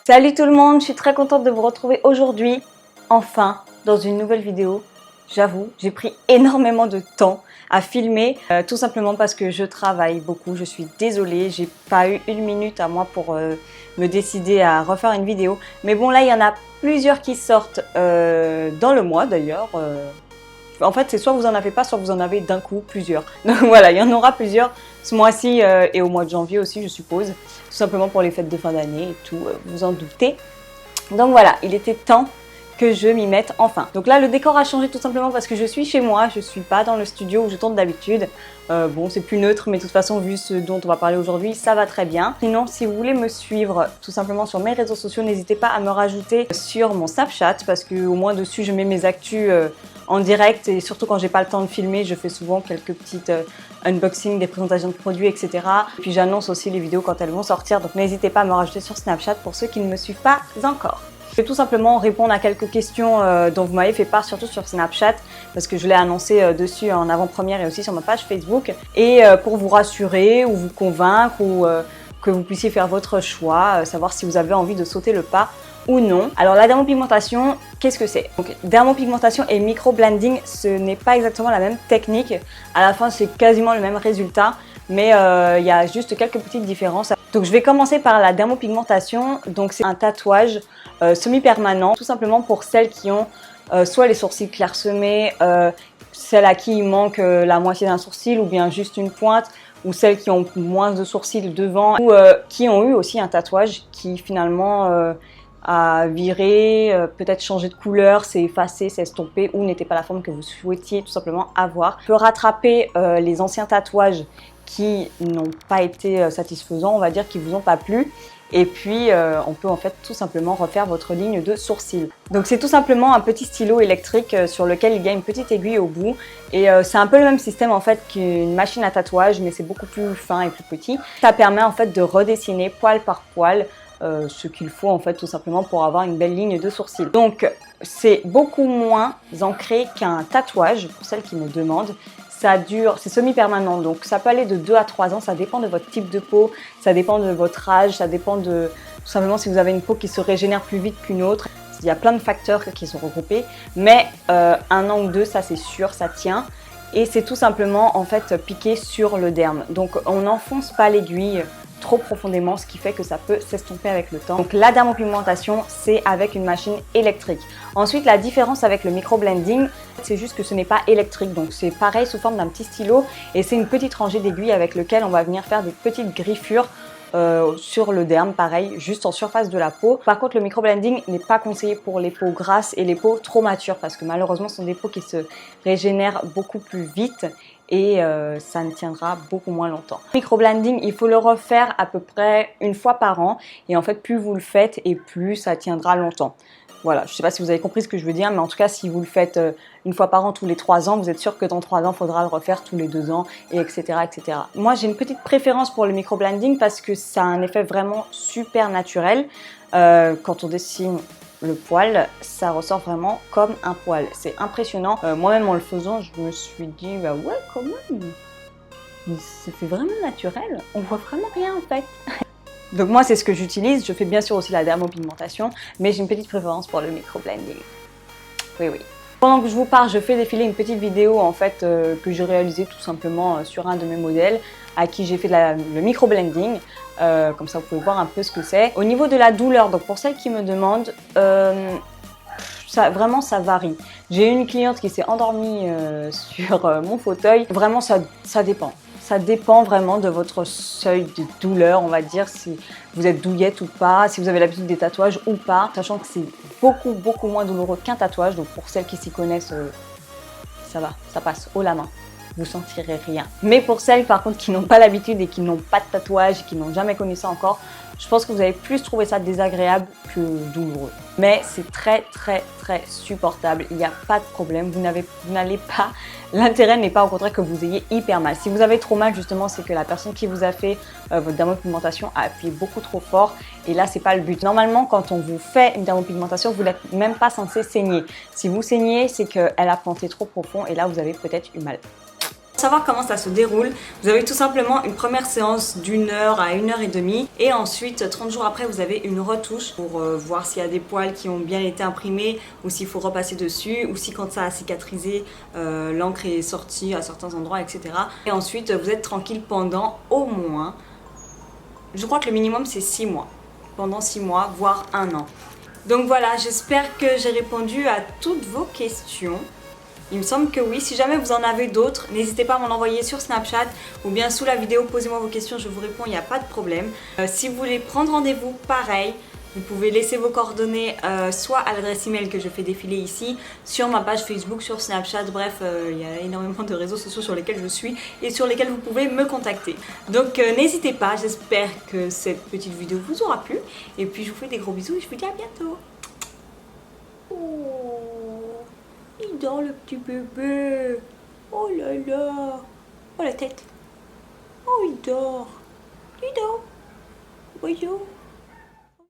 Salut tout le monde, je suis très contente de vous retrouver aujourd'hui, enfin, dans une nouvelle vidéo. J'avoue, j'ai pris énormément de temps à filmer, tout simplement parce que je travaille beaucoup. Je suis désolée, j'ai pas eu une minute à moi pour me décider à refaire une vidéo. Mais bon, là, il y en a plusieurs qui sortent dans le mois d'ailleurs. En fait, c'est soit vous en avez pas, soit vous en avez d'un coup plusieurs. Donc voilà, il y en aura plusieurs ce mois-ci et au mois de janvier aussi, je suppose. Tout simplement pour les fêtes de fin d'année et tout, vous en doutez. Donc voilà, il était temps que je m'y mette enfin. Donc là, le décor a changé tout simplement parce que je suis chez moi, je suis pas dans le studio où je tourne d'habitude. Bon, c'est plus neutre, mais de toute façon, vu ce dont on va parler aujourd'hui, ça va très bien. Sinon, si vous voulez me suivre tout simplement sur mes réseaux sociaux, n'hésitez pas à me rajouter sur mon Snapchat parce que au moins dessus, je mets mes actus en direct et surtout quand j'ai pas le temps de filmer, je fais souvent quelques petites unboxing, des présentations de produits, etc. Et puis j'annonce aussi les vidéos quand elles vont sortir, donc n'hésitez pas à me rajouter sur Snapchat pour ceux qui ne me suivent pas encore. Je vais tout simplement répondre à quelques questions dont vous m'avez fait part, surtout sur Snapchat, parce que je l'ai annoncé dessus en avant-première et aussi sur ma page Facebook. Et pour vous rassurer ou vous convaincre ou que vous puissiez faire votre choix, savoir si vous avez envie de sauter le pas ou non. Alors la dermopigmentation, qu'est-ce que c'est? Donc dermopigmentation et microblending, ce n'est pas exactement la même technique. À la fin, c'est quasiment le même résultat, mais il y a juste quelques petites différences. Donc je vais commencer par la dermopigmentation. Donc c'est un tatouage semi-permanent, tout simplement pour celles qui ont soit les sourcils clairsemés, celles à qui il manque la moitié d'un sourcil ou bien juste une pointe, ou celles qui ont moins de sourcils devant, ou qui ont eu aussi un tatouage qui finalement à virer, peut-être changer de couleur, s'est effacé, s'est estompé ou n'était pas la forme que vous souhaitiez tout simplement avoir. On peut rattraper les anciens tatouages qui n'ont pas été satisfaisants, on va dire, qui vous ont pas plu. Et puis on peut en fait tout simplement refaire votre ligne de sourcils. Donc c'est tout simplement un petit stylo électrique sur lequel il y a une petite aiguille au bout. Et c'est un peu le même système en fait qu'une machine à tatouage, mais c'est beaucoup plus fin et plus petit. Ça permet en fait de redessiner poil par poil ce qu'il faut en fait tout simplement pour avoir une belle ligne de sourcils. Donc c'est beaucoup moins ancré qu'un tatouage pour celles qui me demandent. Ça dure, c'est semi-permanent, donc ça peut aller de 2 à 3 ans, ça dépend de votre type de peau, ça dépend de votre âge, ça dépend de tout simplement si vous avez une peau qui se régénère plus vite qu'une autre. Il y a plein de facteurs qui sont regroupés, mais 1 an ou 2, ça c'est sûr, ça tient. Et c'est tout simplement en fait piqué sur le derme. Donc on n'enfonce pas l'aiguille trop profondément, ce qui fait que ça peut s'estomper avec le temps. Donc la dermopigmentation, c'est avec une machine électrique. Ensuite, la différence avec le microblending, c'est juste que ce n'est pas électrique. Donc c'est pareil sous forme d'un petit stylo et c'est une petite rangée d'aiguilles avec lequel on va venir faire des petites griffures sur le derme, pareil, juste en surface de la peau. Par contre, le microblending n'est pas conseillé pour les peaux grasses et les peaux trop matures parce que malheureusement, ce sont des peaux qui se régénèrent beaucoup plus vite et ça ne tiendra beaucoup moins longtemps. Le microblending, il faut le refaire à peu près 1 fois par an et en fait, plus vous le faites et plus ça tiendra longtemps. Voilà, je ne sais pas si vous avez compris ce que je veux dire, mais en tout cas, si vous le faites 1 fois par an tous les 3 ans, vous êtes sûr que dans 3 ans, il faudra le refaire tous les 2 ans, et etc., etc. Moi, j'ai une petite préférence pour le microblending parce que ça a un effet vraiment super naturel. Quand on dessine le poil, ça ressort vraiment comme un poil. C'est impressionnant. Moi-même, en le faisant, je me suis dit, bah ouais, quand même, ça fait vraiment naturel. On voit vraiment rien en fait. Donc moi, c'est ce que j'utilise. Je fais bien sûr aussi la dermopigmentation, mais j'ai une petite préférence pour le microblending. Oui, oui. Pendant que je vous parle, je fais défiler une petite vidéo en fait que j'ai réalisée tout simplement sur un de mes modèles à qui j'ai fait le microblending. Comme ça, vous pouvez voir un peu ce que c'est. Au niveau de la douleur, donc pour celles qui me demandent, vraiment ça varie. J'ai une cliente qui s'est endormie sur mon fauteuil. Vraiment, ça dépend. Ça dépend vraiment de votre seuil de douleur, on va dire, si vous êtes douillette ou pas, si vous avez l'habitude des tatouages ou pas, sachant que c'est beaucoup moins douloureux qu'un tatouage. Donc pour celles qui s'y connaissent, ça va, ça passe haut la main. Vous sentirez rien. Mais pour celles par contre qui n'ont pas l'habitude et qui n'ont pas de tatouage, qui n'ont jamais connu ça encore, je pense que vous allez plus trouver ça désagréable que douloureux. Mais c'est très supportable, il n'y a pas de problème, vous n'allez pas, l'intérêt n'est pas au contraire que vous ayez hyper mal. Si vous avez trop mal justement, c'est que la personne qui vous a fait votre dermopigmentation a appuyé beaucoup trop fort et là c'est pas le but. Normalement quand on vous fait une dermopigmentation, vous n'êtes même pas censé saigner. Si vous saignez, c'est qu'elle a planté trop profond et là vous avez peut-être eu mal. Pour savoir comment ça se déroule, vous avez tout simplement une première séance d'1 heure à 1 h 30 et ensuite 30 jours après vous avez une retouche pour voir s'il y a des poils qui ont bien été imprimés ou s'il faut repasser dessus ou si quand ça a cicatrisé l'encre est sortie à certains endroits, etc. Et ensuite vous êtes tranquille pendant au moins, je crois que le minimum c'est 6 mois, pendant 6 mois voire 1 an. Donc voilà, j'espère que j'ai répondu à toutes vos questions. Il me semble que oui. Si jamais vous en avez d'autres, n'hésitez pas à m'en envoyer sur Snapchat ou bien sous la vidéo, posez-moi vos questions, je vous réponds, il n'y a pas de problème. Si vous voulez prendre rendez-vous, pareil, vous pouvez laisser vos coordonnées soit à l'adresse email que je fais défiler ici, sur ma page Facebook, sur Snapchat, bref, il y a énormément de réseaux sociaux sur lesquels je suis et sur lesquels vous pouvez me contacter. Donc n'hésitez pas, j'espère que cette petite vidéo vous aura plu. Et puis je vous fais des gros bisous et je vous dis à bientôt. Il dort le petit bébé. Oh là là. Oh la tête. Oh il dort. Il dort. Voyons.